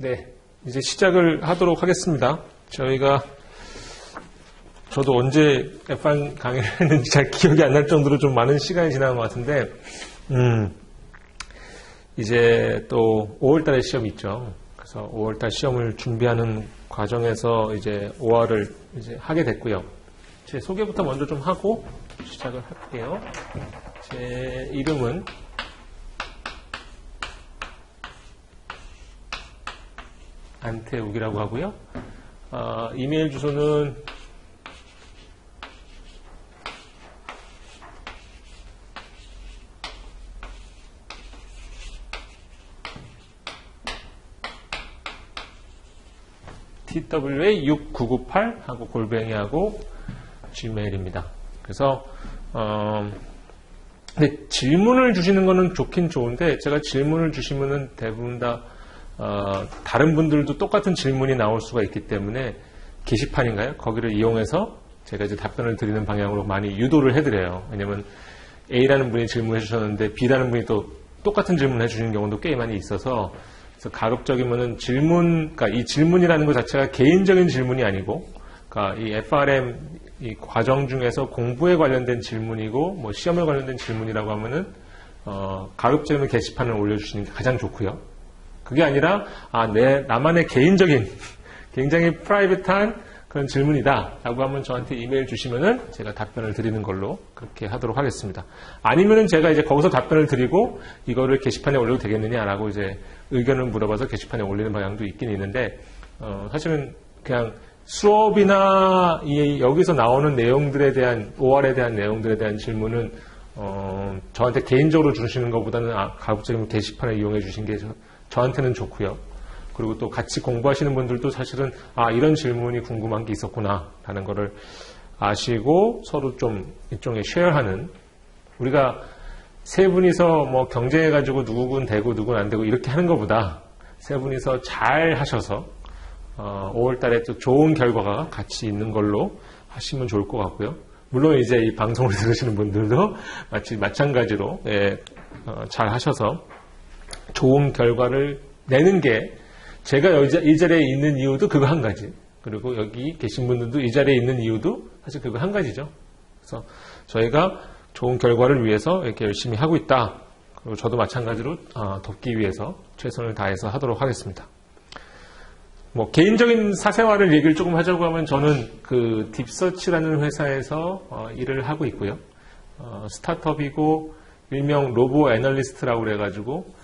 네, 이제 시작을 하도록 하겠습니다. 저도 언제 F1 강의를 했는지 잘 기억이 안 날 정도로 좀 많은 시간이 지난 것 같은데, 이제 또 5월달에 시험이 있죠. 그래서 5월달 시험을 준비하는 과정에서 이제 5화를 이제 하게 됐고요. 제 소개부터 먼저 좀 하고 시작을 할게요. 제 이름은 안태욱이라고 하고요. 이메일 주소는 TWA6998 하고 골뱅이하고 gmail입니다. 그래서 근데 질문을 주시는 거는 좋긴 좋은데 제가 질문을 주시면은 대부분 다 다른 분들도 똑같은 질문이 나올 수가 있기 때문에 게시판인가요? 거기를 이용해서 제가 이제 답변을 드리는 방향으로 많이 유도를 해드려요. 왜냐면 A라는 분이 질문해 주셨는데 B라는 분이 또 똑같은 질문을 해주시는 경우도 꽤 많이 있어서 그래서 가급적이면은 그러니까 이 질문이라는 것 자체가 개인적인 질문이 아니고, 그러니까 이 FRM 이 과정 중에서 공부에 관련된 질문이고, 뭐 시험에 관련된 질문이라고 하면은, 가급적이면 게시판을 올려주시는 게 가장 좋고요. 그게 아니라, 나만의 개인적인, 굉장히 프라이빗한 그런 질문이다 라고 하면 저한테 이메일 주시면은 제가 답변을 드리는 걸로 그렇게 하도록 하겠습니다. 아니면은 제가 이제 거기서 답변을 드리고 이거를 게시판에 올려도 되겠느냐라고 이제 의견을 물어봐서 게시판에 올리는 방향도 있긴 있는데, 사실은 그냥 수업이나 여기서 나오는 내용들에 대한, OR에 대한 내용들에 대한 질문은, 저한테 개인적으로 주시는 것보다는 가급적이면 게시판을 이용해 주신 게 저한테는 좋고요. 그리고 또 같이 공부하시는 분들도 사실은 이런 질문이 궁금한 게 있었구나 라는 거를 아시고 서로 좀 일종의 쉐어하는, 우리가 세 분이서 뭐 경쟁해가지고 누구는 되고 누구는 안 되고 이렇게 하는 것보다 세 분이서 잘 하셔서 5월달에 또 좋은 결과가 같이 있는 걸로 하시면 좋을 것 같고요. 물론 이제 이 방송을 들으시는 분들도 마찬가지로 잘 하셔서 좋은 결과를 내는 게, 제가 이 자리에 있는 이유도 그거 한 가지, 그리고 여기 계신 분들도 이 자리에 있는 이유도 사실 그거 한 가지죠. 그래서 저희가 좋은 결과를 위해서 이렇게 열심히 하고 있다. 그리고 저도 마찬가지로 돕기 위해서 최선을 다해서 하도록 하겠습니다. 뭐 개인적인 사생활을 얘기를 조금 하자고 하면 저는 그 딥서치라는 회사에서 일을 하고 있고요. 스타트업이고 일명 로보 애널리스트라고 그래가지고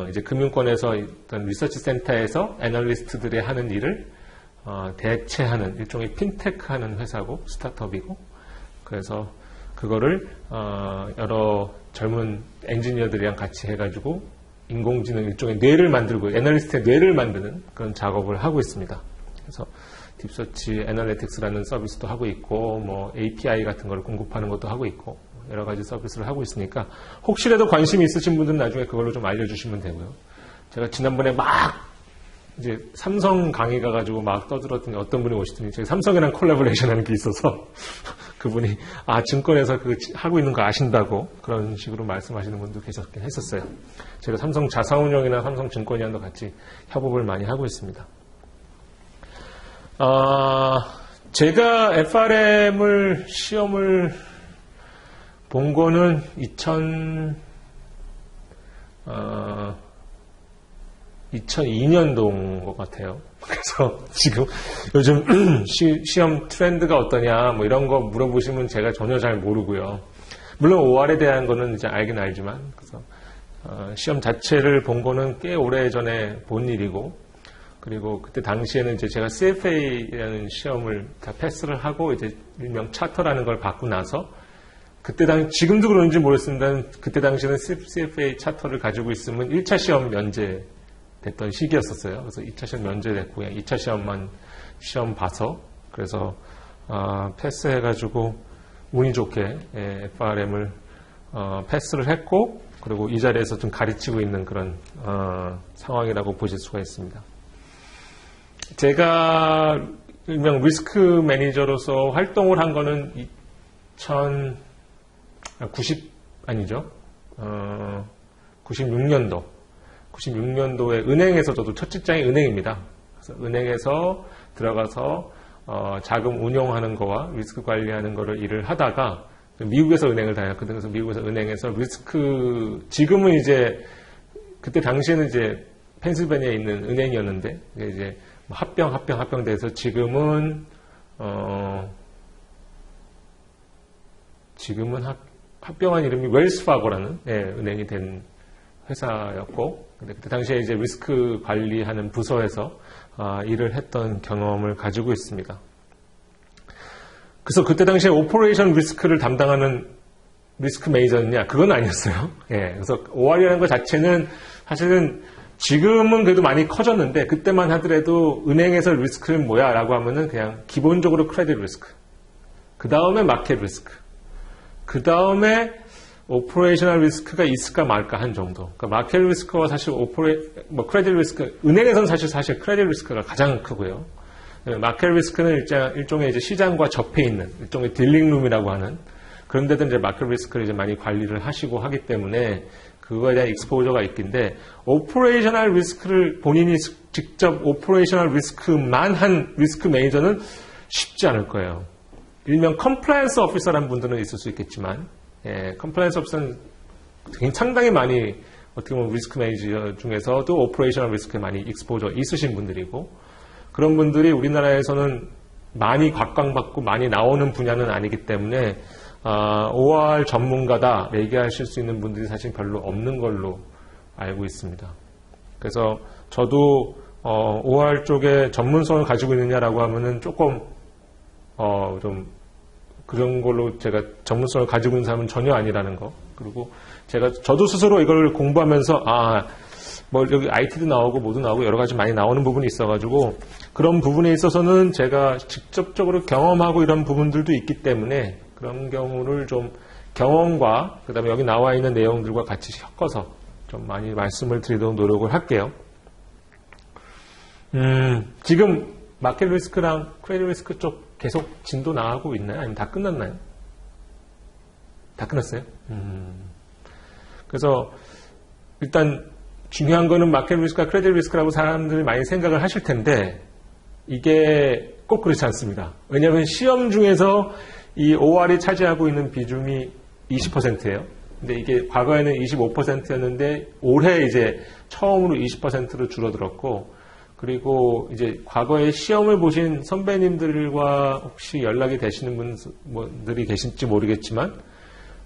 이제 금융권에서 어떤 리서치 센터에서 애널리스트들이 하는 일을 대체하는 일종의 핀테크 하는 회사고 스타트업이고, 그래서 그거를 여러 젊은 엔지니어들이랑 같이 해가지고 인공지능 일종의 뇌를 만들고 애널리스트의 뇌를 만드는 그런 작업을 하고 있습니다. 그래서 딥서치 애널리틱스라는 서비스도 하고 있고, 뭐 API 같은 걸 공급하는 것도 하고 있고, 여러 가지 서비스를 하고 있으니까 혹시라도 관심이 있으신 분들은 나중에 그걸로 좀 알려주시면 되고요. 제가 지난번에 이제 삼성 강의 가가지고 막 떠들었더니 어떤 분이 오시더니 제가 삼성이랑 콜라보레이션 하는 게 있어서 그분이 증권에서 하고 있는 거 아신다고 그런 식으로 말씀하시는 분도 계셨긴 했었어요. 제가 삼성 자산운용이나 삼성 증권이랑도 같이 협업을 많이 하고 있습니다. 제가 FRM을 시험을 본 거는 2002년도인 것 같아요. 그래서 지금 요즘 시험 트렌드가 어떠냐 뭐 이런 거 물어보시면 제가 전혀 잘 모르고요. 물론 OR에 대한 거는 이제 알긴 알지만, 그래서 시험 자체를 본 거는 꽤 오래 전에 본 일이고, 그리고 그때 당시에는 이제 제가 CFA라는 시험을 다 패스를 하고 이제 일명 차터라는 걸 받고 나서, 지금도 그런지 모르겠습니다. 그때 당시에는 CFA 차터를 가지고 있으면 1차 시험 면제 됐던 시기였었어요. 그래서 2차 시험 면제됐고 그냥 2차 시험 봐서, 그래서 패스해가지고 운이 좋게 FRM을 패스를 했고, 그리고 이 자리에서 좀 가르치고 있는 그런 상황이라고 보실 수가 있습니다. 제가 일명 리스크 매니저로서 활동을 한 거는 96년도 96년도에 은행에서 저도 첫 직장이 은행입니다. 그래서 은행에서 들어가서 자금 운용하는 거와 리스크 관리하는 거를 일을 하다가 미국에서 은행을 다녔거든요. 그래서 미국에서 은행에서 리스크, 지금은 이제 그때 당시에는 이제 펜실베니아에 있는 은행이었는데 이제 합병돼서 지금은 합병한 이름이 웰스파고라는 은행이 된 회사였고, 근데 그때 당시에 이제 리스크 관리하는 부서에서 일을 했던 경험을 가지고 있습니다. 그래서 그때 당시에 오퍼레이션 리스크를 담당하는 리스크 매니저느냐? 그건 아니었어요. 그래서 OR이라는 것 자체는 사실은 지금은 그래도 많이 커졌는데 그때만 하더라도 은행에서 리스크는 뭐야? 라고 하면은 그냥 기본적으로 크레딧 리스크, 그 다음에 마켓 리스크, 그 다음에 오퍼레이셔널 리스크가 있을까 말까 한 정도. 그러니까 마켓 리스크와 사실 크레딧 리스크, 은행에서는 사실 크레딧 리스크가 가장 크고요. 마켓 리스크는 일종의 이제 시장과 접해 있는 일종의 딜링룸이라고 하는 그런 데도 이제 마켓 리스크를 이제 많이 관리를 하시고 하기 때문에 그거에 대한 익스포저가 있긴데, 오퍼레이셔널 리스크를 본인이 직접 오퍼레이셔널 리스크만 한 리스크 매니저는 쉽지 않을 거예요. 일명 컴플라이언스 오피서라는 분들은 있을 수 있겠지만, 컴플라이언스 오피서는 상당히 많이 어떻게 보면 리스크 매니저 중에서도 오퍼레이셔널 리스크에 많이 익스포저 있으신 분들이고, 그런 분들이 우리나라에서는 많이 각광받고 많이 나오는 분야는 아니기 때문에 OR 전문가다 얘기하실 수 있는 분들이 사실 별로 없는 걸로 알고 있습니다. 그래서 저도 OR 쪽에 전문성을 가지고 있느냐라고 하면은 조금 좀 그런 걸로 제가 전문성을 가지고 있는 사람은 전혀 아니라는 거. 그리고 저도 스스로 이걸 공부하면서 뭐 여기 IT도 나오고 뭐도 나오고 여러 가지 많이 나오는 부분이 있어가지고 그런 부분에 있어서는 제가 직접적으로 경험하고 이런 부분들도 있기 때문에 그런 경우를 좀 경험과 그 다음에 여기 나와 있는 내용들과 같이 섞어서 좀 많이 말씀을 드리도록 노력을 할게요. 지금 마켓 리스크랑 크레딧 리스크 쪽 계속 진도 나가고 있나요? 아니면 다 끝났나요? 다 끝났어요? 그래서 일단 중요한 거는 마켓 리스크와 크레딧 리스크라고 사람들이 많이 생각을 하실 텐데 이게 꼭 그렇지 않습니다. 왜냐하면 시험 중에서 이 OR이 차지하고 있는 비중이 20%예요. 근데 이게 과거에는 25%였는데 올해 이제 처음으로 20%로 줄어들었고, 그리고 이제 과거에 시험을 보신 선배님들과 혹시 연락이 되시는 분들이 계실지 모르겠지만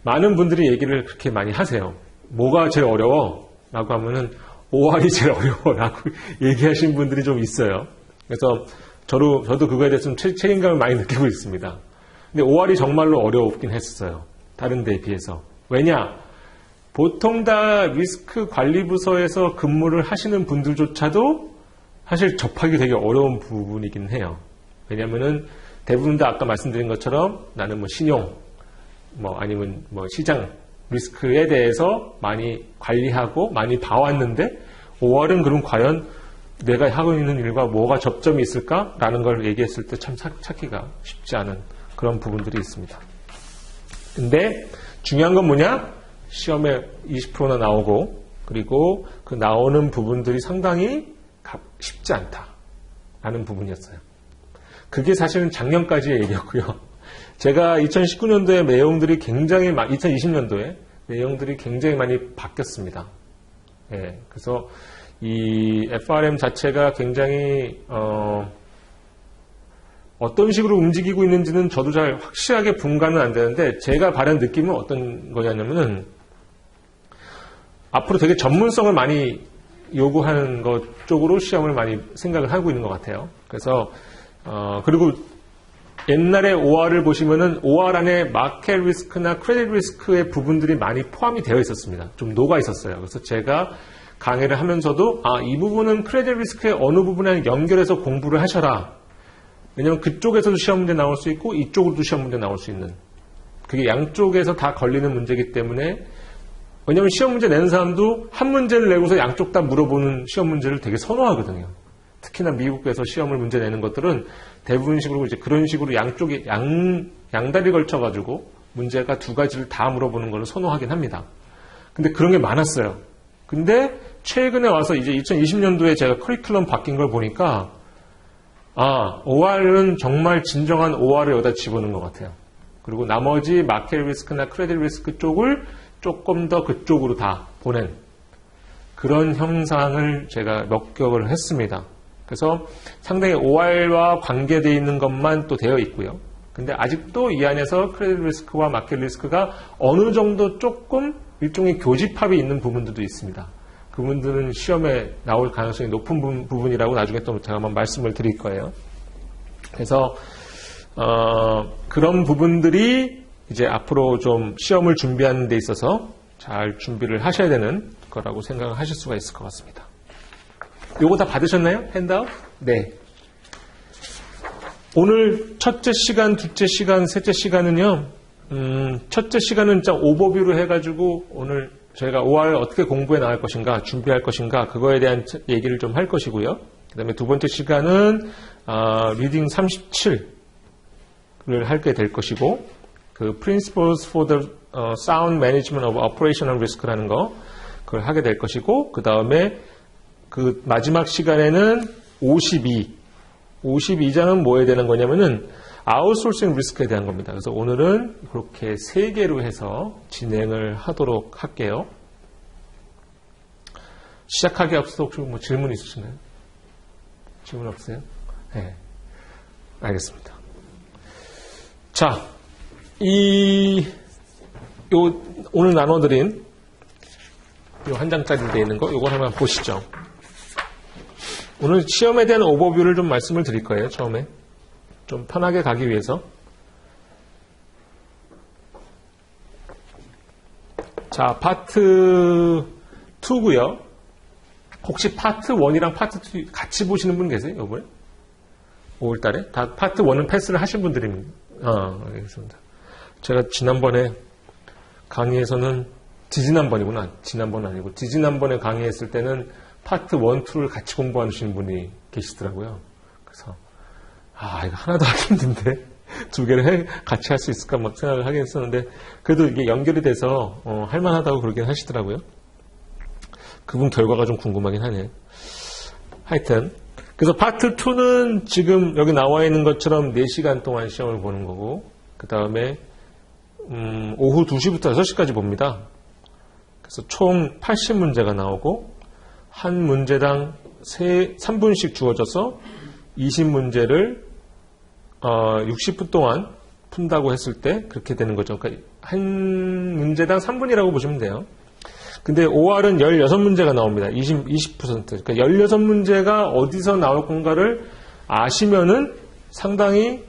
많은 분들이 얘기를 그렇게 많이 하세요. 뭐가 제일 어려워? 라고 하면은 OR이 제일 어려워 라고 얘기하시는 분들이 좀 있어요. 그래서 저도 그거에 대해서 좀 책임감을 많이 느끼고 있습니다. 근데 OR이 정말로 어려웠긴 했어요. 다른 데에 비해서. 왜냐? 보통 다 리스크 관리부서에서 근무를 하시는 분들조차도 사실 접하기 되게 어려운 부분이긴 해요. 왜냐면은 대부분 다 아까 말씀드린 것처럼 나는 뭐 신용, 아니면 시장 리스크에 대해서 많이 관리하고 많이 봐왔는데 OR은 그럼 과연 내가 하고 있는 일과 뭐가 접점이 있을까라는 걸 얘기했을 때 참 찾기가 쉽지 않은 그런 부분들이 있습니다. 근데 중요한 건 뭐냐? 시험에 20%나 나오고 그리고 그 나오는 부분들이 상당히 쉽지 않다라는 부분이었어요. 그게 사실은 작년까지의 얘기였고요. 제가 2019년도에 내용들이 굉장히 2020년도에 내용들이 굉장히 많이 바뀌었습니다. 그래서 이 FRM 자체가 굉장히 어떤 식으로 움직이고 있는지는 저도 잘 확실하게 분간은 안 되는데 제가 받은 느낌은 어떤 거냐면은 앞으로 되게 전문성을 많이 요구하는 것 쪽으로 시험을 많이 생각을 하고 있는 것 같아요. 그래서 그리고 옛날에 OR을 보시면은 OR 안에 마켓 리스크나 크레딧 리스크의 부분들이 많이 포함이 되어 있었습니다. 좀 녹아 있었어요. 그래서 제가 강의를 하면서도 이 부분은 크레딧 리스크의 어느 부분에 연결해서 공부를 하셔라. 왜냐하면 그쪽에서도 시험 문제 나올 수 있고 이쪽으로도 시험 문제 나올 수 있는, 그게 양쪽에서 다 걸리는 문제이기 때문에, 왜냐하면 시험 문제 내는 사람도 한 문제를 내고서 양쪽 다 물어보는 시험 문제를 되게 선호하거든요. 특히나 미국에서 시험을 문제 내는 것들은 대부분식으로 이제 그런 식으로 양쪽에 양다리 걸쳐가지고 문제가 두 가지를 다 물어보는 걸 선호하긴 합니다. 근데 그런 게 많았어요. 근데 최근에 와서 이제 2020년도에 제가 커리큘럼 바뀐 걸 보니까 OR은 정말 진정한 OR을 여기다 집어넣은 것 같아요. 그리고 나머지 마켓 리스크나 크레딧 리스크 쪽을 조금 더 그쪽으로 다 보낸 그런 형상을 제가 목격을 했습니다. 그래서 상당히 OR과 관계되어 있는 것만 또 되어 있고요. 근데 아직도 이 안에서 크레딧 리스크와 마켓 리스크가 어느 정도 조금 일종의 교집합이 있는 부분들도 있습니다. 그분들은 시험에 나올 가능성이 높은 부분이라고 나중에 또 제가 한번 말씀을 드릴 거예요. 그래서 그런 부분들이 이제 앞으로 좀 시험을 준비하는 데 있어서 잘 준비를 하셔야 되는 거라고 생각을 하실 수가 있을 것 같습니다. 요거 다 받으셨나요? 핸드아웃? 네. 오늘 첫째 시간, 둘째 시간, 셋째 시간은요. 첫째 시간은 진짜 오버뷰로 해가지고 오늘 저희가 5월 어떻게 공부해 나갈 것인가, 준비할 것인가, 그거에 대한 얘기를 좀 할 것이고요. 그 다음에 두 번째 시간은 리딩 37을 하게 될 것이고, 그 Principles for the Sound Management of Operational Risk라는 거, 그걸 하게 될 것이고, 그 다음에 그 마지막 시간에는 52장은 뭐에 대한 거냐면은 아웃소싱 리스크에 대한 겁니다. 그래서 오늘은 그렇게 3개로 해서 진행을 하도록 할게요. 시작하기 앞서서 혹시 뭐 질문 있으신가요? 질문 없어요? 네. 알겠습니다. 자, 오늘 나눠드린 요 한 장짜리 되어 있는 거, 요걸 한번 보시죠. 오늘 시험에 대한 오버뷰를 좀 말씀을 드릴 거예요, 처음에. 좀 편하게 가기 위해서. 자, 파트 2고요. 혹시 파트 1이랑 파트 2 같이 보시는 분 계세요, 이번에? 5월달에? 다 파트 1은 패스를 하신 분들입니다. 알겠습니다. 제가 지난번에 강의에서는, 지난번에 아니고, 지난번에 강의했을 때는 파트 1, 2를 같이 공부하시는 분이 계시더라고요. 그래서, 이거 하나도 하기 힘든데, 2개를 같이 할 수 있을까 막 생각을 하긴 했었는데, 그래도 이게 연결이 돼서, 할만하다고 그러긴 하시더라고요. 그분 결과가 좀 궁금하긴 하네요. 하여튼, 그래서 파트 2는 지금 여기 나와 있는 것처럼 4시간 동안 시험을 보는 거고, 그 다음에, 오후 2시부터 6시까지 봅니다. 그래서 총 80문제가 나오고, 한 문제당 3분씩 주어져서 20문제를 60분 동안 푼다고 했을 때 그렇게 되는 거죠. 그러니까 한 문제당 3분이라고 보시면 돼요. 근데 OR은 16문제가 나옵니다. 20%. 그러니까 16문제가 어디서 나올 건가를 아시면은 상당히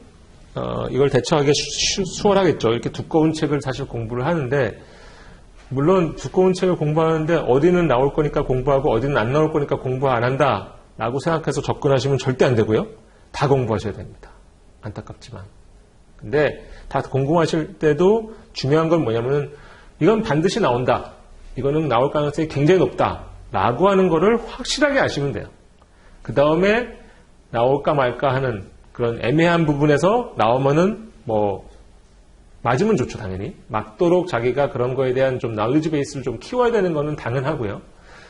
이걸 대처하기 수월하겠죠. 이렇게 두꺼운 책을 사실 공부를 하는데, 물론 두꺼운 책을 공부하는데 어디는 나올 거니까 공부하고 어디는 안 나올 거니까 공부 안 한다 라고 생각해서 접근하시면 절대 안 되고요. 다 공부하셔야 됩니다. 안타깝지만. 근데 다 공부하실 때도 중요한 건 뭐냐면은 이건 반드시 나온다. 이거는 나올 가능성이 굉장히 높다. 라고 하는 거를 확실하게 아시면 돼요. 그 다음에 나올까 말까 하는 그런 애매한 부분에서 나오면은 맞으면 좋죠, 당연히. 맞도록 자기가 그런 거에 대한 좀 나울리지 베이스를 좀 키워야 되는 거는 당연하고요.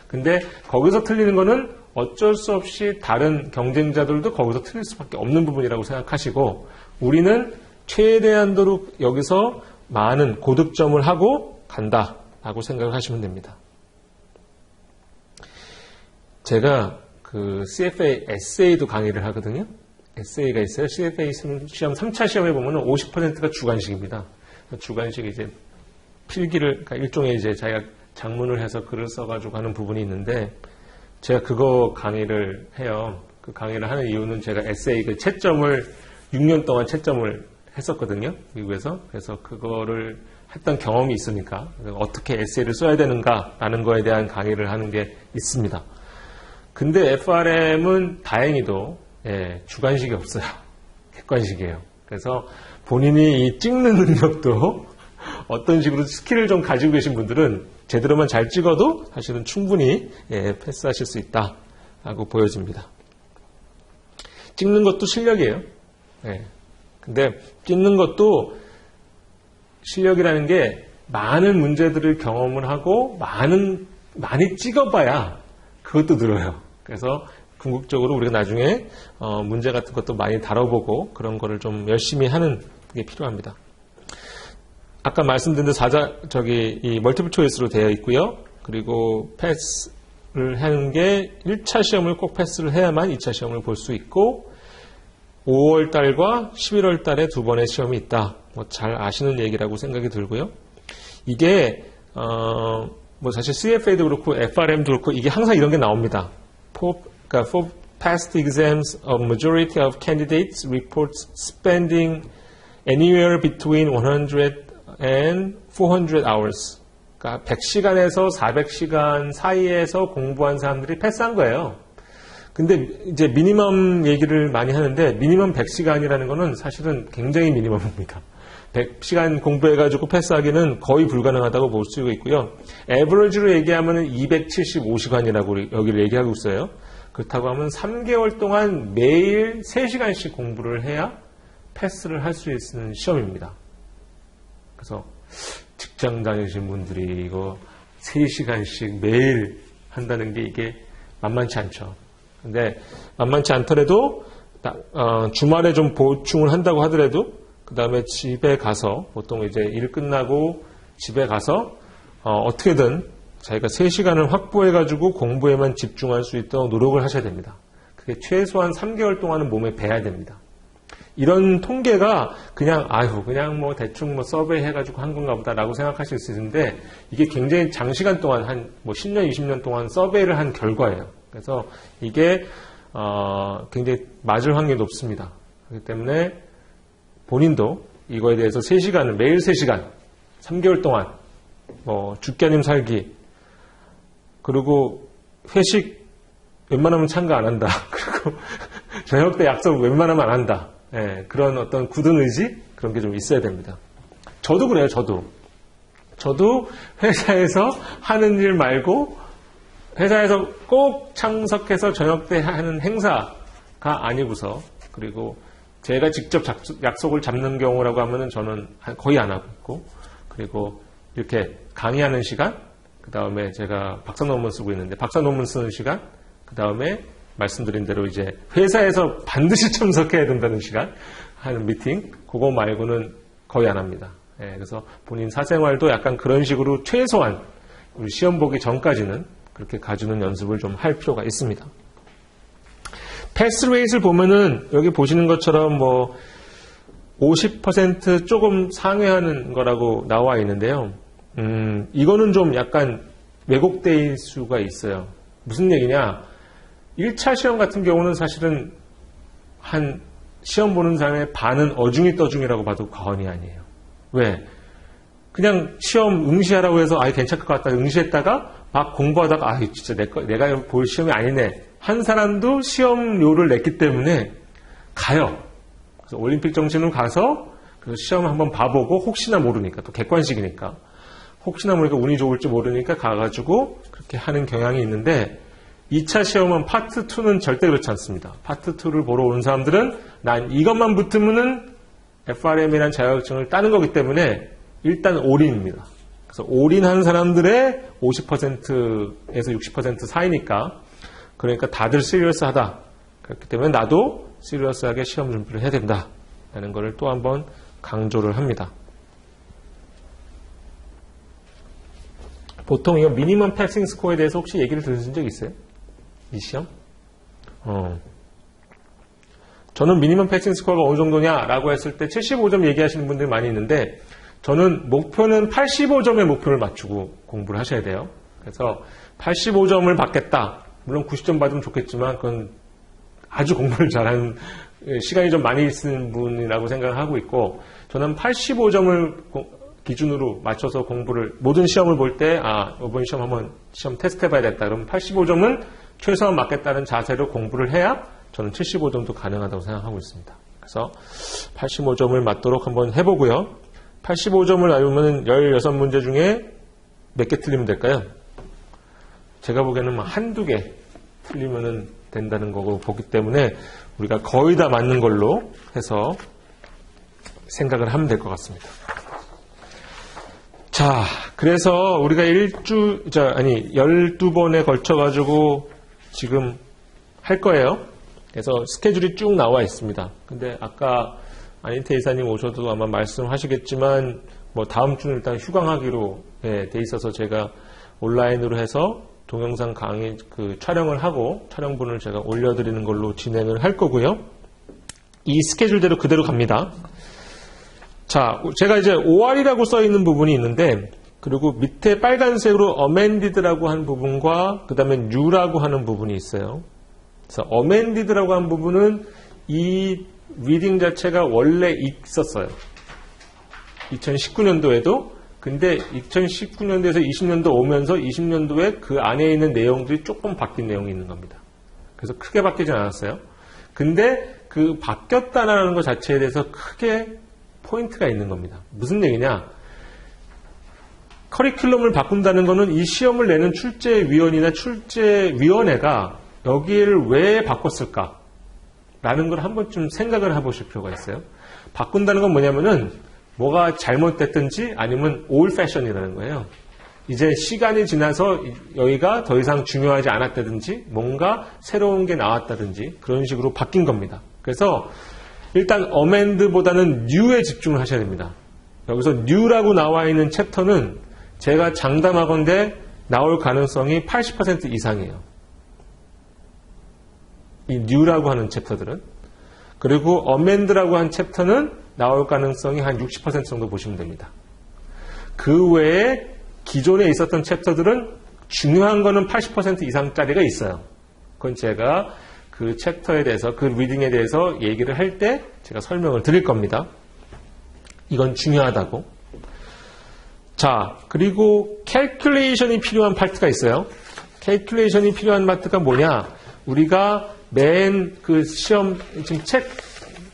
근데 거기서 틀리는 거는 어쩔 수 없이 다른 경쟁자들도 거기서 틀릴 수밖에 없는 부분이라고 생각하시고, 우리는 최대한도로 여기서 많은 고득점을 하고 간다라고 생각을 하시면 됩니다. 제가 그 CFA 에세이도 강의를 하거든요. 에세이가 있어요. CFA 시험 3차 시험에 보면 50%가 주관식입니다. 주관식 이제 필기를, 그러니까 일종의 이제 자기가 작문을 해서 글을 써가지고 하는 부분이 있는데, 제가 그거 강의를 해요. 그 강의를 하는 이유는 제가 에세이 그 채점을 6년 동안 채점을 했었거든요, 미국에서. 그래서 그거를 했던 경험이 있으니까 어떻게 에세이를 써야 되는가라는 거에 대한 강의를 하는 게 있습니다. 근데 FRM은 다행히도 주관식이 없어요. 객관식이에요. 그래서 본인이 이 찍는 능력도 어떤 식으로 스킬을 좀 가지고 계신 분들은 제대로만 잘 찍어도 사실은 충분히 패스하실 수 있다라고 보여집니다. 찍는 것도 실력이에요. 근데 찍는 것도 실력이라는 게 많은 문제들을 경험을 하고 많이 찍어봐야 그것도 늘어요. 그래서 궁극적으로 우리가 나중에 문제 같은 것도 많이 다뤄보고 그런 거를 좀 열심히 하는 게 필요합니다. 아까 말씀드린 이 멀티플 초이스로 되어 있고요. 그리고 패스를 하는 게 1차 시험을 꼭 패스를 해야만 2차 시험을 볼 수 있고 5월 달과 11월 달에 두 번의 시험이 있다. 뭐 잘 아시는 얘기라고 생각이 들고요. 이게 뭐 사실 CFA도 그렇고 FRM도 그렇고 이게 항상 이런 게 나옵니다. For past exams, a majority of candidates reports spending anywhere between 100 and 400 hours. 그러니까 100시간에서 400시간 사이에서 공부한 사람들이 패스한 거예요. 근데 이제 미니멈 얘기를 많이 하는데 미니멈 100시간이라는 거는 사실은 굉장히 미니멈입니다. 100시간 공부해가지고 패스하기는 거의 불가능하다고 볼 수 있고요. 에버리지로 얘기하면 275시간이라고 여기를 얘기하고 있어요. 그렇다고 하면 3개월 동안 매일 3시간씩 공부를 해야 패스를 할 수 있는 시험입니다. 그래서 직장 다니신 분들이 이거 3시간씩 매일 한다는 게 이게 만만치 않죠. 근데 만만치 않더라도 주말에 좀 보충을 한다고 하더라도 그 다음에 집에 가서 보통 이제 일 끝나고 집에 가서 어떻게든 자기가 3시간을 확보해가지고 공부에만 집중할 수 있도록 노력을 하셔야 됩니다. 그게 최소한 3개월 동안은 몸에 배야 됩니다. 이런 통계가 그냥 뭐 대충 뭐 서베이 해가지고 한 건가 보다라고 생각하실 수 있는데 이게 굉장히 장시간 동안 한 뭐 10년, 20년 동안 서베이를 한 결과예요. 그래서 이게 굉장히 맞을 확률이 높습니다. 그렇기 때문에 본인도 이거에 대해서 3시간을 매일 3시간 3개월 동안 뭐 죽기 아니면 살기 그리고 회식 웬만하면 참가 안 한다. 그리고 저녁 때 약속 웬만하면 안 한다. 예, 그런 어떤 굳은 의지 그런 게 좀 있어야 됩니다. 저도 그래요. 저도 회사에서 하는 일 말고 회사에서 꼭 참석해서 저녁 때 하는 행사가 아니고서 그리고 제가 직접 약속을 잡는 경우라고 하면은 저는 거의 안 하고 있고 그리고 이렇게 강의하는 시간 그 다음에 제가 박사 논문 쓰고 있는데 박사 논문 쓰는 시간 그 다음에 말씀드린 대로 이제 회사에서 반드시 참석해야 된다는 시간 하는 미팅 그거 말고는 거의 안 합니다. 예, 그래서 본인 사생활도 약간 그런 식으로 최소한 우리 시험 보기 전까지는 그렇게 가주는 연습을 좀 할 필요가 있습니다. 패스 레이트를 보면은 여기 보시는 것처럼 뭐 50% 조금 상회하는 거라고 나와 있는데요. 이거는 좀 약간 왜곡될 수가 있어요. 무슨 얘기냐? 1차 시험 같은 경우는 사실은 한 시험 보는 사람의 반은 어중이 떠중이라고 봐도 과언이 아니에요. 왜? 그냥 시험 응시하라고 해서 괜찮을 것 같다 응시했다가 막 공부하다가 진짜 내가 볼 시험이 아니네 한 사람도 시험료를 냈기 때문에 가요. 그래서 올림픽 정신으로 가서 그래서 시험 한번 봐보고 혹시나 모르니까 또 객관식이니까 혹시나 모르니까 운이 좋을지 모르니까 가가지고 그렇게 하는 경향이 있는데 2차 시험은 파트 2는 절대 그렇지 않습니다. 파트 2를 보러 온 사람들은 난 이것만 붙으면은 FRM이라는 자격증을 따는 거기 때문에 일단 올인입니다. 그래서 올인한 사람들의 50%에서 60% 사이니까 그러니까 다들 시리어스하다. 그렇기 때문에 나도 시리어스하게 시험 준비를 해야 된다. 라는 것을 또 한번 강조를 합니다. 보통 이거 미니멈 패싱 스코어에 대해서 혹시 얘기를 들으신 적 있어요? 이 시험? 저는 미니멈 패싱 스코어가 어느 정도냐라고 했을 때 75점 얘기하시는 분들이 많이 있는데 저는 목표는 85점의 목표를 맞추고 공부를 하셔야 돼요. 그래서 85점을 받겠다. 물론 90점 받으면 좋겠지만 그건 아주 공부를 잘하는 시간이 좀 많이 있는 분이라고 생각을 하고 있고 저는 85점을 기준으로 맞춰서 공부를 모든 시험을 볼 때 이번 시험 한번 시험 테스트 해봐야겠다. 그럼 85점은 최소한 맞겠다는 자세로 공부를 해야 저는 75점도 가능하다고 생각하고 있습니다. 그래서 85점을 맞도록 한번 해보고요. 85점을 알면 16문제 중에 몇 개 틀리면 될까요? 제가 보기에는 한두 개 틀리면 된다는 거고 보기 때문에 우리가 거의 다 맞는 걸로 해서 생각을 하면 될 것 같습니다. 자, 그래서 우리가 12번에 걸쳐가지고 지금 할 거예요. 그래서 스케줄이 쭉 나와 있습니다. 근데 아까 안희태 이사님 오셔도 아마 말씀하시겠지만 뭐 다음 주는 일단 휴강하기로 돼 있어서 제가 온라인으로 해서 동영상 강의 촬영을 하고 촬영분을 제가 올려드리는 걸로 진행을 할 거고요. 이 스케줄대로 그대로 갑니다. 자, 제가 이제 OR이라고 써 있는 부분이 있는데, 그리고 밑에 빨간색으로 amended라고 한 부분과 그 다음에 new라고 하는 부분이 있어요. 그래서 amended라고 한 부분은 이 리딩 자체가 원래 있었어요. 2019년도에도. 근데 2019년도에서 20년도 오면서 20년도에 그 안에 있는 내용들이 조금 바뀐 내용이 있는 겁니다. 그래서 크게 바뀌진 않았어요. 근데 그 바뀌었다는 것 자체에 대해서 크게 포인트가 있는 겁니다. 무슨 얘기냐? 커리큘럼을 바꾼다는 것은 이 시험을 내는 출제위원이나 출제위원회가 여기를 왜 바꿨을까? 라는 걸 한 번쯤 생각을 해보실 필요가 있어요. 바꾼다는 건 뭐냐면은 뭐가 잘못됐든지 아니면 old fashion이라는 거예요. 이제 시간이 지나서 여기가 더 이상 중요하지 않았다든지 뭔가 새로운 게 나왔다든지 그런 식으로 바뀐 겁니다. 그래서 일단 amend보다는 new에 집중을 하셔야 됩니다. 여기서 new라고 나와 있는 챕터는 제가 장담하건대 나올 가능성이 80% 이상이에요. 이 new라고 하는 챕터들은. 그리고 amend라고 한 챕터는 나올 가능성이 한 60% 정도 보시면 됩니다. 그 외에 기존에 있었던 챕터들은 중요한 거는 80% 이상짜리가 있어요. 그건 제가 그 챕터에 대해서, 그 리딩에 대해서 얘기를 할 때 제가 설명을 드릴 겁니다. 이건 중요하다고. 자, 그리고 캘큘레이션이 필요한 파트가 있어요. 캘큘레이션이 필요한 파트가 뭐냐? 우리가 맨 그 시험, 지금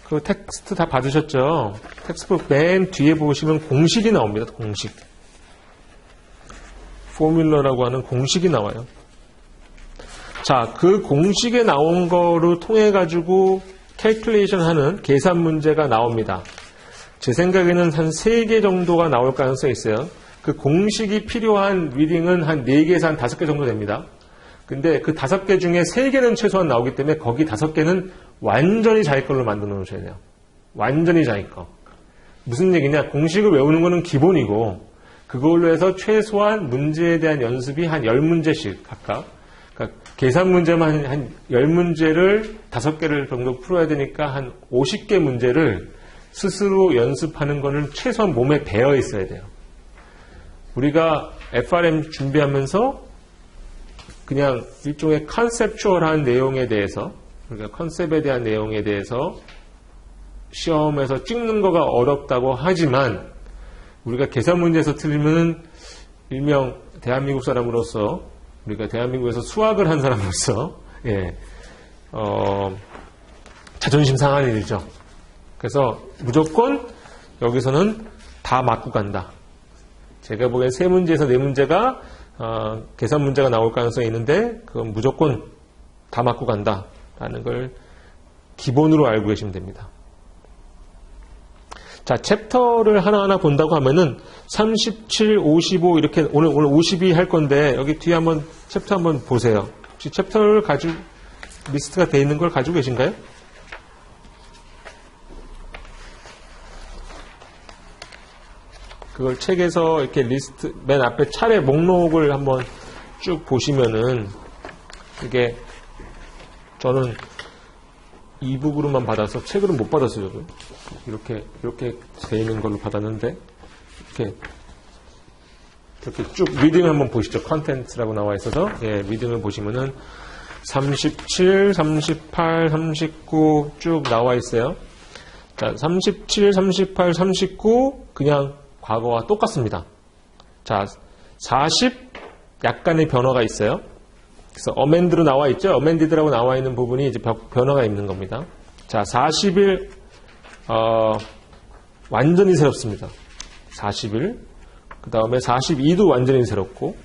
그 텍스트 다 받으셨죠? 텍스트북 맨 뒤에 보시면 공식이 나옵니다. 공식. 포뮬러라고 하는 공식이 나와요. 자, 그 공식에 나온 거로 통해 가지고 캘큘레이션 하는 계산 문제가 나옵니다. 제 생각에는 한 3개 정도가 나올 가능성이 있어요. 그 공식이 필요한 리딩은 한 4개에서 한 5개 정도 됩니다. 근데 그 5개 중에 3개는 최소한 나오기 때문에 거기 5개는 완전히 자기 걸로 만들어 놓으셔야 돼요. 완전히 자기 거. 무슨 얘기냐? 공식을 외우는 거는 기본이고 그걸로 해서 최소한 문제에 대한 연습이 한 10문제씩 각각. 그러니까 계산 문제만 한 10문제를 5개를 정도 풀어야 되니까 한 50개 문제를 스스로 연습하는 거는 최소한 몸에 배어 있어야 돼요. 우리가 FRM 준비하면서 그냥 일종의 컨셉추얼한 내용에 대해서, 그러니까 컨셉에 대한 내용에 대해서 시험에서 찍는 거가 어렵다고 하지만 우리가 계산 문제에서 틀리면 일명 대한민국 사람으로서, 우리가 대한민국에서 수학을 한 사람으로서 자존심 상한 일이죠. 그래서 무조건 여기서는 다 맞고 간다. 제가 보기엔 3문제에서 4문제가 계산 문제가 나올 가능성이 있는데 그건 무조건 다 맞고 간다라는 걸 기본으로 알고 계시면 됩니다. 자, 챕터를 하나하나 본다고 하면은 37, 55 이렇게 오늘 52 할 건데 여기 뒤에 한번 챕터 한번 보세요. 혹시 챕터를 가지고 리스트가 되어 있는 걸 가지고 계신가요? 그걸 책에서 이렇게 리스트 맨 앞에 차례 목록을 한번 쭉 보시면은 이게 저는 이북으로만 받아서 책으로 못 받았어요. 이렇게 돼 있는 걸로 받았는데 이렇게 쭉 리딩을 한번 보시죠. 컨텐츠라고 나와 있어서 리딩을 보시면은 37, 38, 39 쭉 나와 있어요. 자, 37, 38, 39 그냥 과거와 똑같습니다. 자, 40 약간의 변화가 있어요. 그래서 amend로 나와 있죠. amended라고 나와 있는 부분이 이제 변화가 있는 겁니다. 자, 41 완전히 새롭습니다. 41. 그 다음에 42도 완전히 새롭고,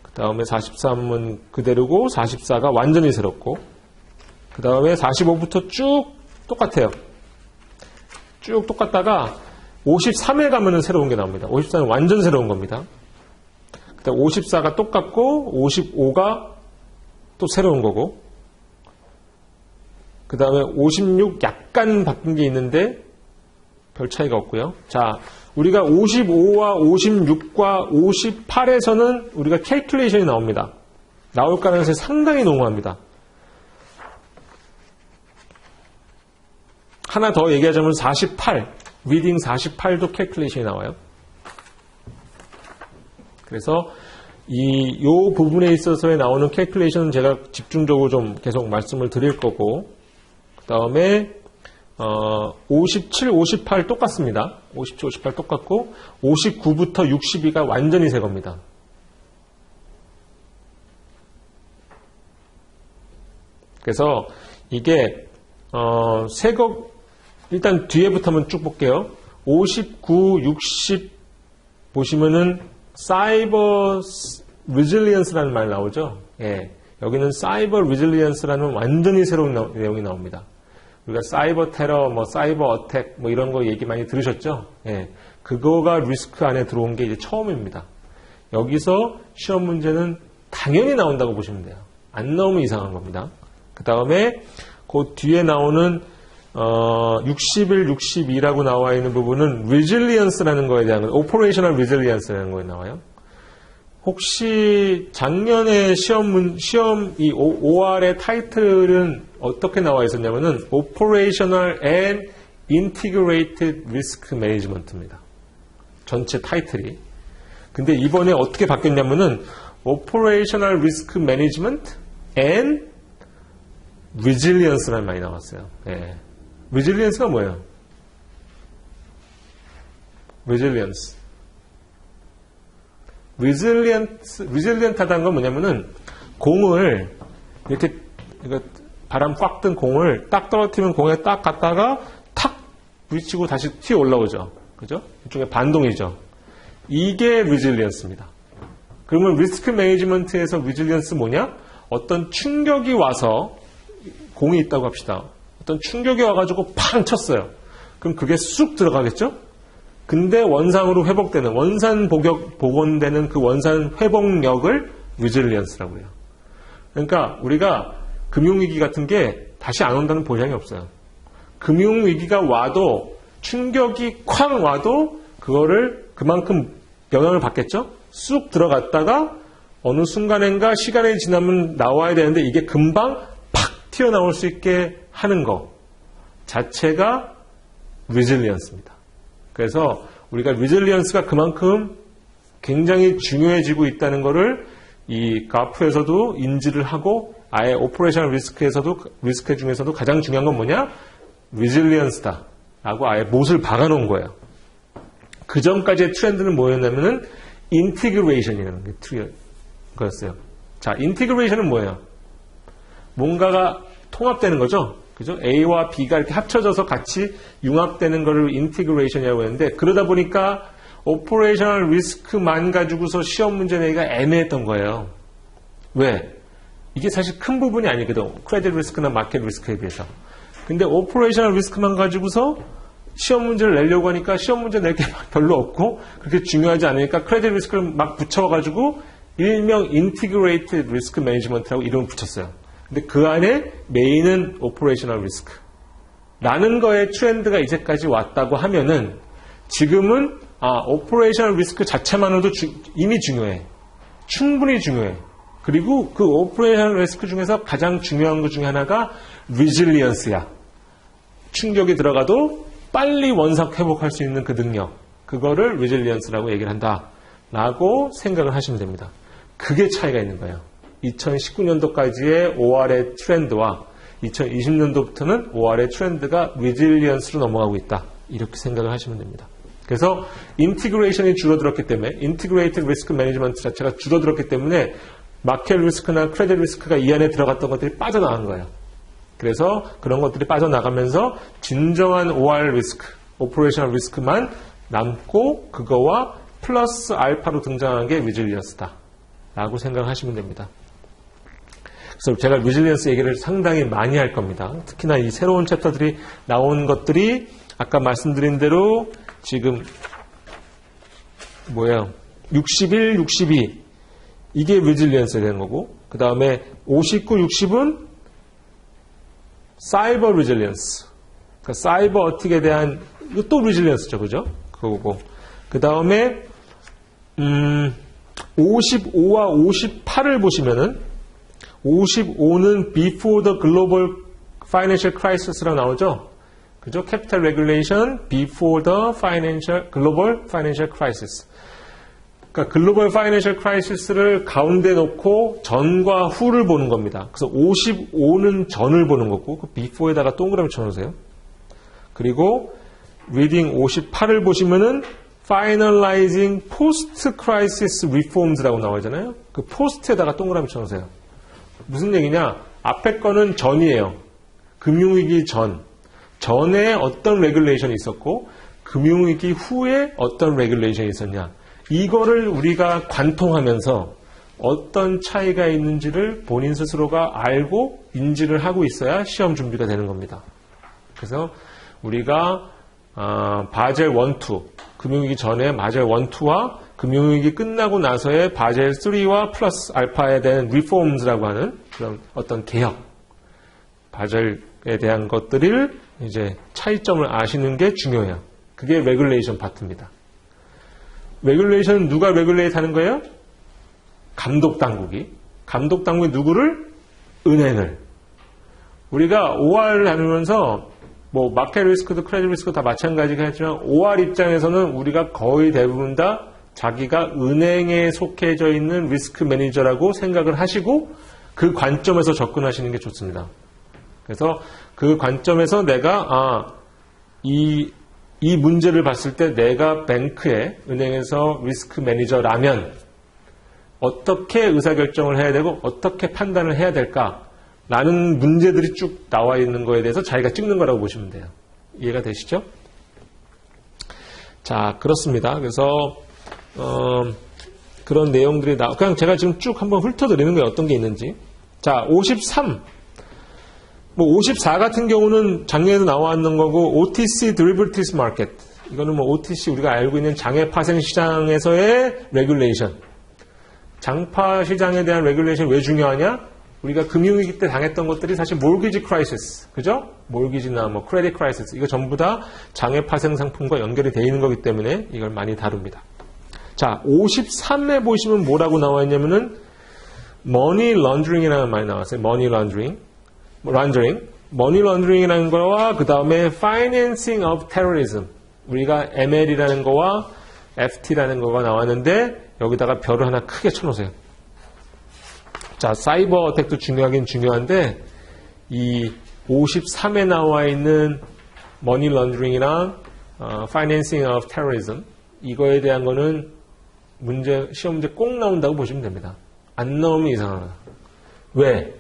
그 다음에 43은 그대로고, 44가 완전히 새롭고, 그 다음에 45부터 쭉 똑같아요. 쭉 똑같다가 53에 가면은 새로운 게 나옵니다. 54는 완전 새로운 겁니다. 그다음 54가 똑같고 55가 또 새로운 거고, 그 다음에 56 약간 바뀐 게 있는데 별 차이가 없고요. 자, 우리가 55와 56과 58에서는 우리가 캘큘레이션이 나옵니다. 나올 가능성이 상당히 농후합니다. 하나 더 얘기하자면 48, 리딩 48도 캘큘레이션이 나와요. 그래서 요 부분에 있어서의 나오는 캘큘레이션은 제가 집중적으로 좀 계속 말씀을 드릴 거고, 그 다음에 57, 58 똑같습니다. 57, 58 똑같고 59부터 62가 완전히 새 겁니다. 그래서 이게 새거 일단 뒤에부터 한번 쭉 볼게요. 59, 60 보시면은 사이버 리질리언스라는 말 나오죠. 예, 여기는 사이버 리질리언스라는 완전히 새로운 내용이 나옵니다. 우리가 사이버 테러, 사이버 어택, 이런 거 얘기 많이 들으셨죠? 예. 그거가 리스크 안에 들어온 게 이제 처음입니다. 여기서 시험 문제는 당연히 나온다고 보시면 돼요. 안 나오면 이상한 겁니다. 그 다음에 그 뒤에 나오는 61, 62라고 나와 있는 부분은 resilience라는 거에 대한 operational resilience라는 거에 나와요. 혹시 작년에 시험 이 OR의 타이틀은 어떻게 나와 있었냐면은 Operational and Integrated Risk Management입니다. 전체 타이틀이. 근데 이번에 어떻게 바뀌었냐면은 Operational Risk Management and Resilience라는 말이 나왔어요. 예. Resilience가 뭐예요? Resilient하다는 건 뭐냐면은 공을 이렇게 바람 꽉 든 공을 딱 떨어뜨리면 공에 딱 갔다가 탁 부딪히고 다시 튀어 올라오죠. 그죠? 일종의 반동이죠. 이게 resilience입니다. 그러면 리스크 매니지먼트에서 resilience 뭐냐? 어떤 충격이 와서 공이 있다고 합시다. 어떤 충격이 와가지고 팡 쳤어요. 그럼 그게 쑥 들어가겠죠? 근데 원상으로 회복되는, 복원되는 그 원산 회복력을 resilience라고 해요. 그러니까 우리가 금융위기 같은 게 다시 안 온다는 보장이 없어요. 금융위기가 와도, 충격이 쾅 와도 그거를 그만큼 영향을 받겠죠? 쑥 들어갔다가 어느 순간인가 시간이 지나면 나와야 되는데 이게 금방 팍 튀어나올 수 있게 하는 거 자체가 resilience입니다. 그래서 우리가 resilience가 그만큼 굉장히 중요해지고 있다는 것을 이 가프에서도 인지를 하고 아예 오퍼레이션 리스크 중에서도 가장 중요한 건 뭐냐? resilience다 라고 아예 못을 박아놓은 거예요. 그 전까지의 트렌드는 뭐였냐면은 integration이라는 게 거였어요. 자, integration은 뭐예요? 뭔가가 통합되는 거죠. 그죠? A와 B가 이렇게 합쳐져서 같이 융합되는 거를 인티그레이션이라고 했는데 그러다 보니까 오퍼레이셔널 리스크만 가지고서 시험 문제 내기가 애매했던 거예요. 왜? 이게 사실 큰 부분이 아니거든. 크레딧 리스크나 마켓 리스크에 비해서. 근데 오퍼레이셔널 리스크만 가지고서 시험 문제를 내려고 하니까 시험 문제 낼 게 별로 없고 그렇게 중요하지 않으니까 크레딧 리스크를 막 붙여가지고 일명 인티그레이티드 리스크 매니지먼트라고 이름을 붙였어요. 근데 그 안에 메인은 오퍼레이셔널 리스크 라는 거에 트렌드가 이제까지 왔다고 하면은 지금은 오퍼레이셔널 리스크 자체만으로도 이미 중요해. 충분히 중요해. 그리고 그 오퍼레이셔널 리스크 중에서 가장 중요한 것 중에 하나가 resilience야. 충격이 들어가도 빨리 원상 회복할 수 있는 그 능력. 그거를 resilience라고 얘기를 한다. 라고 생각을 하시면 됩니다. 그게 차이가 있는 거예요. 2019년도까지의 OR의 트렌드와 2020년도부터는 OR의 트렌드가 resilience로 넘어가고 있다. 이렇게 생각을 하시면 됩니다. 그래서 인티그레이션이 줄어들었기 때문에 인티그레이티드 리스크 매니지먼트 자체가 줄어들었기 때문에 마켓 리스크나 크레딧 리스크가 이 안에 들어갔던 것들이 빠져나간 거예요. 그래서 그런 것들이 빠져나가면서 진정한 OR 리스크, 오퍼레이셔널 리스크만 남고 그거와 플러스 알파로 등장한 게 resilience다. 라고 생각하시면 됩니다. 그래서 제가 resilience 얘기를 상당히 많이 할 겁니다. 특히나 이 새로운 챕터들이 나온 것들이 아까 말씀드린 대로 지금 61, 62 이게 resilience가 되는 거고 그 다음에 59, 60은 사이버 리질리언스. 그러니까 사이버 어택에 대한 또 리질리언스죠, 그죠? 그거고. 그 다음에 55와 58을 보시면은 55는 Before the Global Financial Crisis라고 나오죠. 그죠? Capital Regulation Before the Global Financial Crisis. 그러니까 글로벌 파이낸셜 크라이시스를 가운데 놓고 전과 후를 보는 겁니다. 그래서 55는 전을 보는 거고 그 before에다가 동그라미 쳐놓으세요. 그리고 리딩 58을 보시면은 finalizing post-crisis reforms라고 나오잖아요. 그 post에다가 동그라미 쳐놓으세요. 무슨 얘기냐? 앞에 거는 전이에요. 금융위기 전에 어떤 레귤레이션이 있었고 금융위기 후에 어떤 레귤레이션이 있었냐. 이거를 우리가 관통하면서 어떤 차이가 있는지를 본인 스스로가 알고 인지를 하고 있어야 시험 준비가 되는 겁니다. 그래서 우리가 바젤 1, 2, 금융위기 전에 바젤 1, 2와 금융위기 끝나고 나서의 바젤 3와 플러스 알파에 대한 리폼스라고 하는 그런 어떤 개혁, 바젤에 대한 것들을 이제 차이점을 아시는 게 중요해요. 그게 레귤레이션 파트입니다. 레귤레이션은 누가 레귤레이트 하는 거예요? 감독당국이. 감독당국이 누구를? 은행을. 우리가 OR을 하면서 뭐 마켓 리스크도 크레딧 리스크도 다 마찬가지가 했지만 OR 입장에서는 우리가 거의 대부분 다 자기가 은행에 속해져 있는 리스크 매니저라고 생각을 하시고 그 관점에서 접근하시는 게 좋습니다. 그래서 그 관점에서 내가 이 문제를 봤을 때 내가 뱅크에 은행에서 리스크 매니저라면 어떻게 의사결정을 해야 되고 어떻게 판단을 해야 될까라는 문제들이 쭉 나와 있는 거에 대해서 자기가 찍는 거라고 보시면 돼요. 이해가 되시죠? 자, 그렇습니다. 그래서 그런 내용들이 그냥 제가 지금 쭉 한번 훑어드리는 거예요. 어떤 게 있는지. 자, 53. 54 같은 경우는 작년에도 나왔는 거고, OTC Derivatives Market. 이거는 OTC 우리가 알고 있는 장외 파생 시장에서의 레귤레이션. 장파 시장에 대한 레귤레이션 왜 중요하냐? 우리가 금융위기 때 당했던 것들이 사실 몰기지 크라이시스. 그죠? 몰기지나 크레딧 크라이시스. 이거 전부 다 장외 파생 상품과 연결이 되어 있는 거기 때문에 이걸 많이 다룹니다. 자, 53에 보시면 뭐라고 나와 있냐면은, 머니 런더링이라는 말이 나왔어요. 머니 런더링. 머니 런더링이라는 거와 그 다음에 financing of terrorism. 우리가 ML이라는 거와 FT라는 거가 나왔는데 여기다가 별을 하나 크게 쳐놓으세요. 자, 사이버 어택도 중요하긴 중요한데 이 53에 나와 있는 머니 런더링이랑 financing of terrorism 이거에 대한 거는 시험 문제 꼭 나온다고 보시면 됩니다. 안 나오면 이상하다. 왜?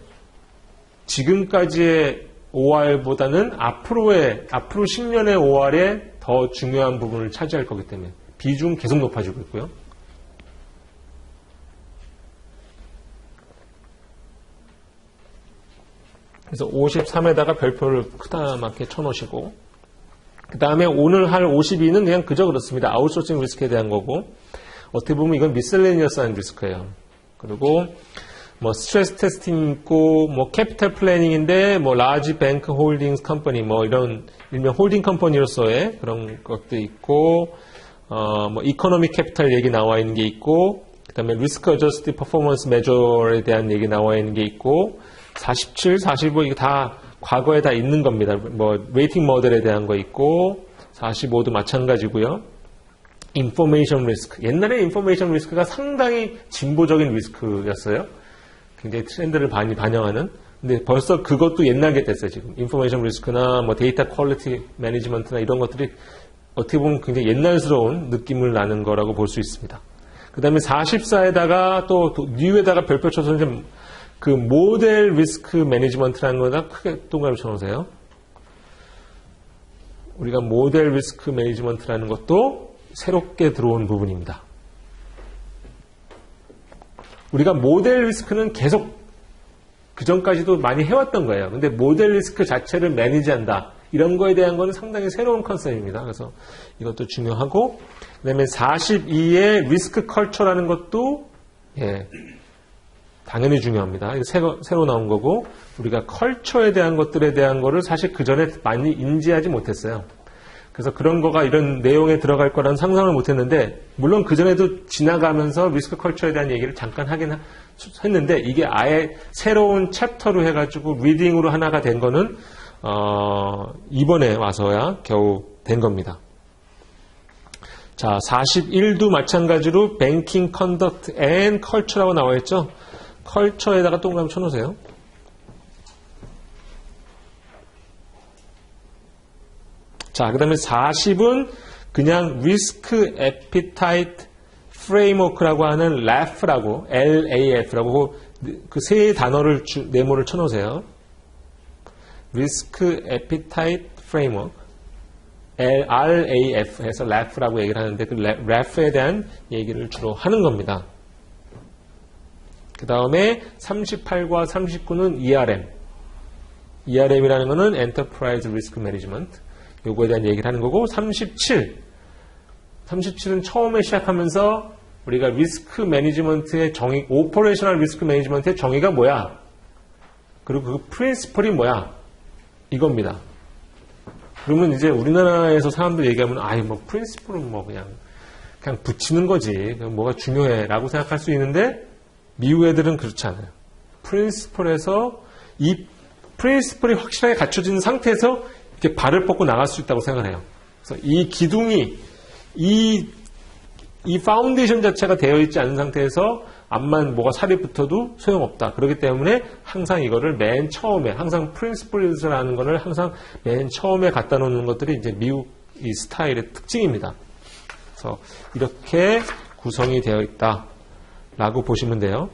지금까지의 OR보다는 앞으로 10년의 OR에 더 중요한 부분을 차지할 거기 때문에 비중 계속 높아지고 있고요. 그래서 53에다가 별표를 크다랗게 쳐놓으시고 그 다음에 오늘 할 52는 그냥 그저 그렇습니다. 아웃소싱 리스크에 대한 거고 어떻게 보면 이건 미셀레니어스한 리스크예요. 그리고 스트레스 테스팅 있고, 캐피탈 플래닝인데, 라지 뱅크 홀딩스 컴퍼니, 이런, 일명 홀딩 컴퍼니로서의 그런 것도 있고, 이코노믹 캐피탈 얘기 나와 있는 게 있고, 그 다음에 리스크 어저스티 퍼포먼스 메저에 대한 얘기 나와 있는 게 있고, 47, 45, 이거 다 과거에 다 있는 겁니다. 웨이팅 모델에 대한 거 있고, 45도 마찬가지고요. 인포메이션 리스크. 옛날에 인포메이션 리스크가 상당히 진보적인 리스크였어요. 굉장히 트렌드를 많이 반영하는. 근데 벌써 그것도 옛날 게 됐어요, 지금. 인포메이션 리스크나 데이터 퀄리티 매니지먼트나 이런 것들이 어떻게 보면 굉장히 옛날스러운 느낌을 나는 거라고 볼 수 있습니다. 그 다음에 44에다가 또 뉴에다가 별표 쳐서 이제 그 모델 리스크 매니지먼트라는 거다 크게 동그라미 쳐놓으세요. 우리가 모델 리스크 매니지먼트라는 것도 새롭게 들어온 부분입니다. 우리가 모델 리스크는 계속 그전까지도 많이 해왔던 거예요. 근데 모델 리스크 자체를 매니지한다. 이런 거에 대한 거는 상당히 새로운 컨셉입니다. 그래서 이것도 중요하고 그 다음에 42의 리스크 컬처라는 것도 당연히 중요합니다. 이거 새로 나온 거고, 우리가 컬처에 대한 것들에 대한 거를 사실 그 전에 많이 인지하지 못했어요. 그래서 그런 거가 이런 내용에 들어갈 거라는 상상을 못했는데, 물론 그 전에도 지나가면서 리스크 컬처에 대한 얘기를 잠깐 하긴 했는데, 이게 아예 새로운 챕터로 해가지고 리딩으로 하나가 된 거는 이번에 와서야 겨우 된 겁니다. 자, 41도 마찬가지로 Banking Conduct and Culture라고 나와 있죠. 컬처에다가 동그라미 쳐놓으세요. 자, 그 다음에 40은 그냥 Risk Appetite Framework라고 하는 LAF라고, LAF라고 그 세 단어를 네모를 쳐놓으세요. Risk Appetite Framework, RAF 해서 LAF라고 얘기를 하는데 그 LAF에 대한 얘기를 주로 하는 겁니다. 그 다음에 38과 39는 ERM. ERM이라는 거는 Enterprise Risk Management. 요거에 대한 얘기를 하는 거고, 37은 처음에 시작하면서 우리가 리스크 매니지먼트의 정의, 오퍼레이셔널 리스크 매니지먼트의 정의가 뭐야? 그리고 그 프린시플이 뭐야? 이겁니다. 그러면 이제 우리나라에서 사람들 얘기하면, 뭐 프린시플은 뭐 그냥 붙이는 거지. 뭐가 중요해. 라고 생각할 수 있는데, 미국 애들은 그렇지 않아요. 프린시플에서 이 프린시플이 확실하게 갖춰진 상태에서 이렇게 발을 뻗고 나갈 수 있다고 생각을 해요. 그래서 이 기둥이, 이 파운데이션 자체가 되어 있지 않은 상태에서 암만 뭐가 살이 붙어도 소용없다. 그렇기 때문에 항상 이거를 맨 처음에, 항상 프린시플스라는 거를 항상 맨 처음에 갖다 놓는 것들이 이제 미국 이 스타일의 특징입니다. 그래서 이렇게 구성이 되어 있다. 라고 보시면 돼요.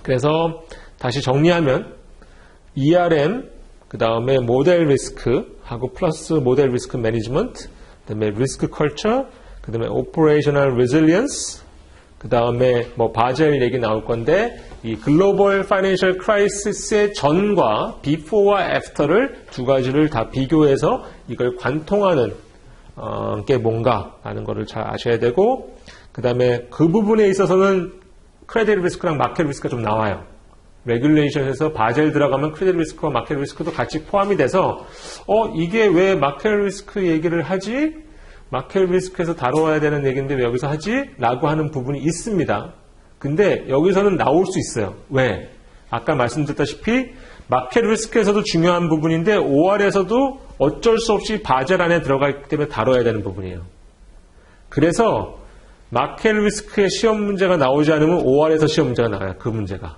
그래서 다시 정리하면 ERM, 그 다음에 모델 리스크 하고 플러스 모델 리스크 매니지먼트, 그 다음에 리스크 컬처, 그 다음에 오퍼레이셔널 리질리언스, 그 다음에 뭐 바젤 얘기 나올 건데 이 글로벌 파이낸셜 크라이시스의 전과 비포와 애프터를 두 가지를 다 비교해서 이걸 관통하는 게 뭔가 라는 거를 잘 아셔야 되고, 그 다음에 그 부분에 있어서는 크레딧 리스크랑 마켓 리스크가 좀 나와요. 레귤레이션에서 바젤 들어가면 크레딧 리스크와 마켓 리스크도 같이 포함이 돼서 이게 왜 마켓 리스크 얘기를 하지? 마켓 리스크에서 다뤄야 되는 얘기인데 왜 여기서 하지? 라고 하는 부분이 있습니다. 근데 여기서는 나올 수 있어요. 왜? 아까 말씀드렸다시피 마켓 리스크에서도 중요한 부분인데 OR에서도 어쩔 수 없이 바젤 안에 들어가기 때문에 다뤄야 되는 부분이에요. 그래서 마켓 리스크의 시험 문제가 나오지 않으면 OR에서 시험 문제가 나와요. 그 문제가.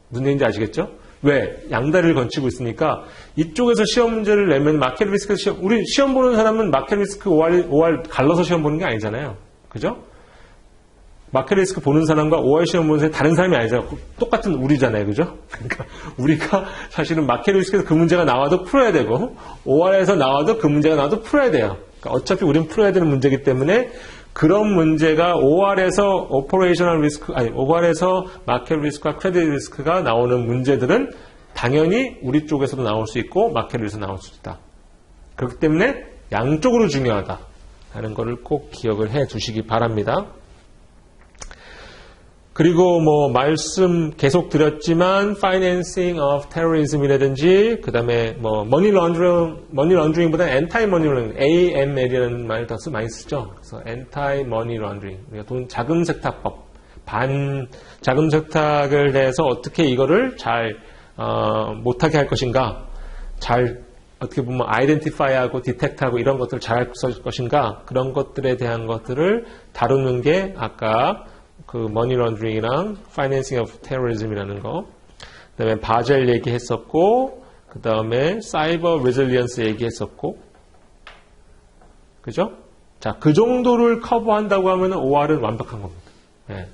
무슨 얘기인지 아시겠죠? 왜? 양다리를 건치고 있으니까 이쪽에서 시험 문제를 내면 마켓 리스크에서 우리 시험 보는 사람은 마켓 리스크 OR 갈라서 시험 보는 게 아니잖아요. 그죠? 마켓 리스크 보는 사람과 OR 시험 보는 사람이 다른 사람이 아니잖아요. 똑같은 우리잖아요. 그죠? 그러니까 우리가 사실은 마켓 리스크에서 그 문제가 나와도 풀어야 되고 OR에서 나와도 그 문제가 나와도 풀어야 돼요. 그러니까 어차피 우리는 풀어야 되는 문제이기 때문에 그런 문제가 OR에서 오퍼레이셔널 리스크, OR에서 마켓 리스크와 크레딧 리스크가 나오는 문제들은 당연히 우리 쪽에서도 나올 수 있고 마켓 리스크에서 나올 수 있다. 그렇기 때문에 양쪽으로 중요하다라는 것을 꼭 기억을 해 두시기 바랍니다. 그리고 뭐 말씀 계속 드렸지만 Financing of Terrorism이라든지 그 다음에 뭐 Money Laundering보다 Anti-Money Laundering, AML이라는 말을 더 많이 쓰죠. 그래서 Anti-Money Laundering, 우리가 돈 자금 세탁법, 자금 세탁을 해서 어떻게 이거를 잘 못하게 할 것인가, 잘 어떻게 보면 아이덴티파이하고 디텍트하고 이런 것들을 잘 할 것인가, 그런 것들에 대한 것들을 다루는 게 아까 그 머니 런더링이랑 파이낸싱 오브 테러리즘이라는 거, 그 다음에 바젤 얘기했었고, 그 다음에 사이버 레질리언스 얘기했었고, 그죠? 자, 그 정도를 커버한다고 하면 OR은 완벽한 겁니다. 네.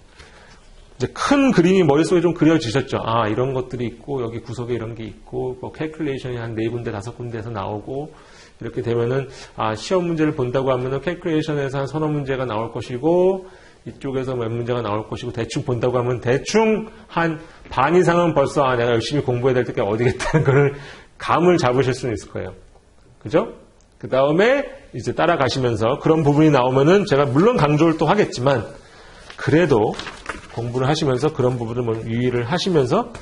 이제 큰 그림이 머릿속에 좀 그려지셨죠? 아, 이런 것들이 있고, 여기 구석에 이런 게 있고, 뭐 캘큘레이션이 한 4군데, 5군데에서 나오고, 이렇게 되면은, 시험 문제를 본다고 하면은 캘큘레이션에서 한 서너 문제가 나올 것이고, 이쪽에서 몇 문제가 나올 것이고, 대충 본다고 하면 대충 한 반 이상은 벌써 내가 열심히 공부해야 될 때가 어디겠다는 거를 감을 잡으실 수는 있을 거예요. 그죠? 그 다음에 이제 따라가시면서 그런 부분이 나오면은 제가 물론 강조를 또 하겠지만, 그래도 공부를 하시면서 그런 부분을 뭐 유의를 하시면서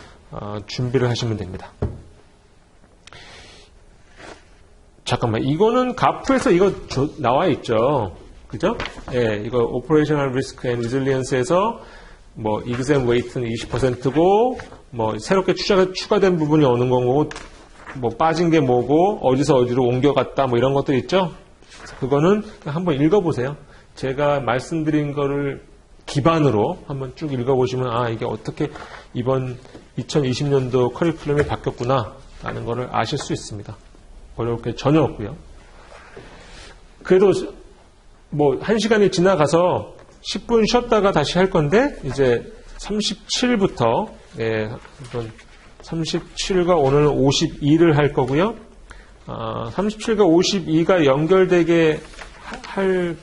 준비를 하시면 됩니다. 잠깐만, 이거는 가프에서 이거 나와 있죠. 그죠? 예, 이거 Operational Risk and Resilience에서 뭐 exam weight는 20%고 뭐 새롭게 추가된 부분이 어느 거고 뭐 빠진 게 뭐고 어디서 어디로 옮겨갔다 뭐 이런 것들 있죠. 그거는 한번 읽어보세요. 제가 말씀드린 거를 기반으로 한번 쭉 읽어보시면 이게 어떻게 이번 2020년도 커리큘럼이 바뀌었구나 라는 거를 아실 수 있습니다. 어려울 게 전혀 없고요. 그래도 뭐 1시간이 지나가서 10분 쉬었다가 다시 할 건데 이제 37부터 37과 오늘 52를 할 거고요. 37과 52가 연결되게 할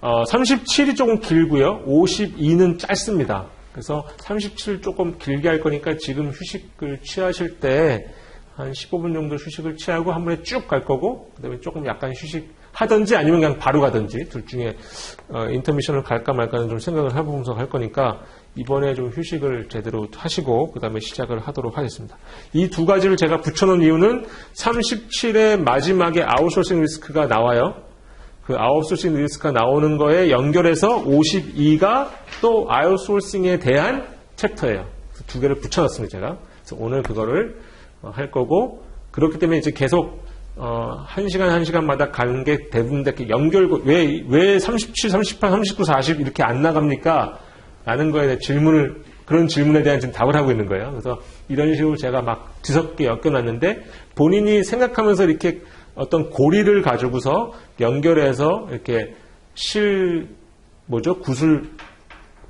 37이 조금 길고요. 52는 짧습니다. 그래서 37 조금 길게 할 거니까 지금 휴식을 취하실 때 한 15분 정도 휴식을 취하고 한 번에 쭉 갈 거고 그다음에 조금 약간 휴식하든지 아니면 그냥 바로 가든지 둘 중에 인터미션을 갈까 말까는 좀 생각을 해보면서 할 거니까 이번에 좀 휴식을 제대로 하시고 그다음에 시작을 하도록 하겠습니다. 이 두 가지를 제가 붙여놓은 이유는 37의 마지막에 아웃소싱 리스크가 나와요. 그 아웃소싱 리스크가 나오는 거에 연결해서 52가 또 아웃소싱에 대한 챕터예요. 두 개를 붙여놨습니다, 제가. 그래서 오늘 그거를 할 거고, 그렇기 때문에 이제 계속, 1시간마다 가는 게 대부분 이렇게 왜 37, 38, 39, 40 이렇게 안 나갑니까? 라는 거에 대한 그런 질문에 대한 지금 답을 하고 있는 거예요. 그래서 이런 식으로 제가 막 뒤섞게 엮여놨는데, 본인이 생각하면서 이렇게 어떤 고리를 가지고서 연결해서 이렇게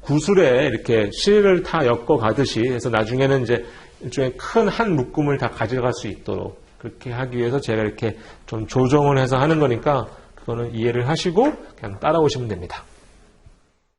구슬에 이렇게 실을 다 엮어 가듯이 해서 나중에는 이제 일종의 큰 한 묶음을 다 가져갈 수 있도록 그렇게 하기 위해서 제가 이렇게 좀 조정을 해서 하는 거니까 그거는 이해를 하시고 그냥 따라오시면 됩니다.